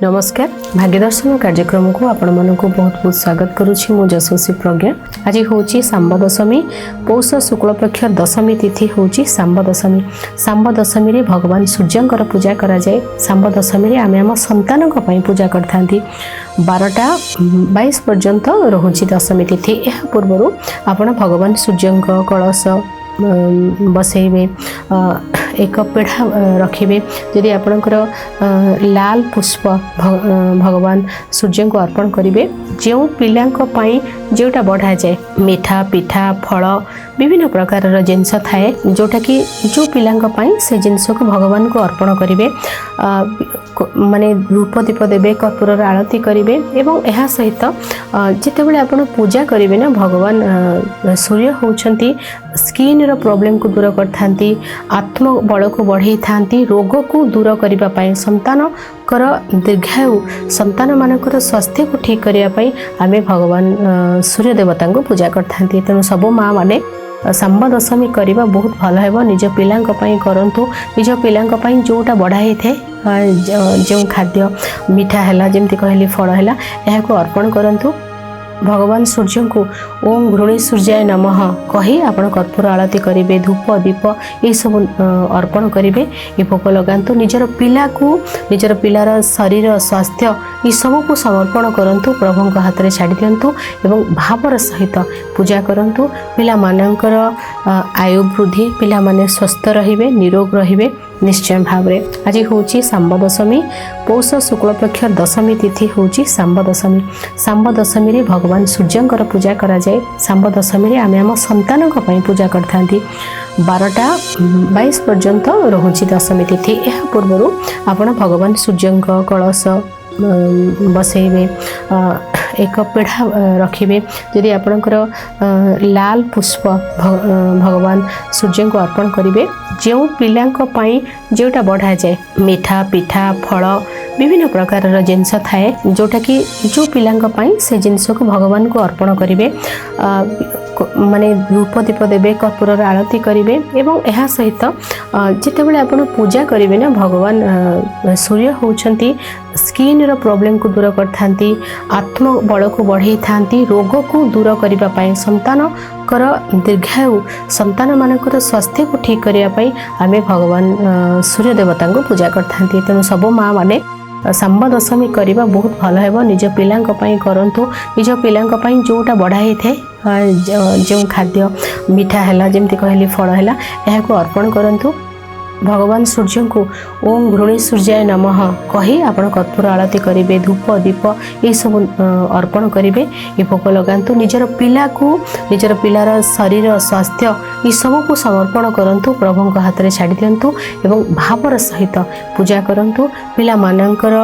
नमस्कार भाग्यदर्शन कार्यक्रम को आपण मन को बहुत बहुत स्वागत करुच्ची मु यशस्वी प्रज्ञा। आज हूँ सांब दशमी पौष शुक्ल पक्ष दशमी तिथि हूँ सांब दशमी। सांब दशमी रे भगवान सूर्यंकर पूजा करा जाए। सांब दशमी रे आमे आम संतान पूजा करता 12टा 22 पर्यंत रोचे दशमी तिथि। यह पूर्व आपण भगवान सूर्यंक कलश बसैबे एक पेढ़ा रखिबे। जदि आपणकर लाल पुष्प भगवान सूर्य को अर्पण करेंगे। जो पिलांक पई जोटा बढ़ा जाए मिठा पिठा फल विभिन्न प्रकार जिनस थाए जोटा कि जो पिलांक पई से जिनस को भगवान को अर्पण करेंगे। माने धूप दीप देवे कर्पूर आरती करेंगे एवं यह सहित जितेबाला आपण पूजा करेंगे ना भगवान सूर्य होउछंती स्किन रो प्रॉब्लम को दूर करथांती आत्म बल को बढ़ई थांती रोग को दूर करबा पई संतान कर दीर्घायु संतान मानकर स्वास्थ्य को ठीक करबा पई आमे भगवान सूर्य देवता को पूजा करथांती। तेणु सब माँ माने सांब दशमी करवा बहुत भल है। निज पिलांक पई करंतु निज पिलांक पई जोटा बढ़ाई थे जो खाद्य मिठा है जमती कहली फल है यह अर्पण करंतु। भगवान सूर्य को ओम घृणी सूर्याय नमः कही आपण कर्पूर आरती करेंगे धूप दीप ये सब अर्पण करेंगे। ये भोग लगातु निजर पिला को निजर पिलार शरीर स्वास्थ्य ये सब को समर्पण करंतु प्रभु हाथ में छाड़ी दिंतु एवं भावर सहित पूजा करंतु। पिला मानकर आयु वृद्धि पिला माने स्वस्थ रहिबे निरोग रहिबे निश्चय भाव रे। आज हूँ सांब दशमी पौष शुक्ल पक्ष दशमी तिथि हूँ सांब दशमी। सांब दशमी रे भगवान सूर्यंकर पूजा करा जाए। सांब दशमी रे आमे आम संतान पूजा करता 12टा 22 पर्यंत रोचे दशमी तिथि। यह पूर्व आपण भगवान सूर्यंक कलश बसैबे एक पेढ़ा रखिबे। जदि आपणकर लाल पुष्प भगवान सूर्य को अर्पण करेंगे। जो पिलांक पई जोटा बढ़ा जाए मिठा पिठा फल विभिन्न प्रकार जिनस थाए जोटा कि जो पिलांक पई से जिनस को भगवान को अर्पण करेंगे। माने धूप दीप देवे कर्पूर आरती करेंगे एवं यह सहित जितेबाला आपण पूजा करेंगे ना भगवान सूर्य होउछंती स्किन रो प्रॉब्लम को दूर करथांती आत्म बल को बढ़ई थांती रोग को दूर करबा पई संतान कर दीर्घायु संतान मानकर स्वास्थ्य को ठीक करबा पई आमे भगवान सूर्य देवता को पूजा करथांती। तेणु सब माँ माने सांब दशमी करवा बहुत भल है। निज पिलांक पई करंतु निज पिलांक पई जोटा बढ़ाई थे जो खाद्य मिठा है जमती कहली फल है यह अर्पण करंतु। भगवान सूर्य को ओम घृणी सूर्याय नमः कही आपण कर्पूर आरती करेंगे धूप दीप ये सब अर्पण करेंगे। ये भोग लगातु निजर पिला को निजर पिलार शरीर स्वास्थ्य ये सब को समर्पण करंतु प्रभु हाथ में छाड़ी दिंतु एवं भावर सहित पूजा करंतु। पिला मानकर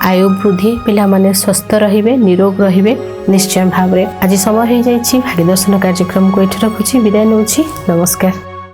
आयु वृद्धि पिला माने स्वस्थ रहिबे निरोग रहिबे निश्चय भाव रे। आज समय हो जाइछि भाग्यदर्शन कार्यक्रम को एठी रखुछि विदाय नउछि। नमस्कार।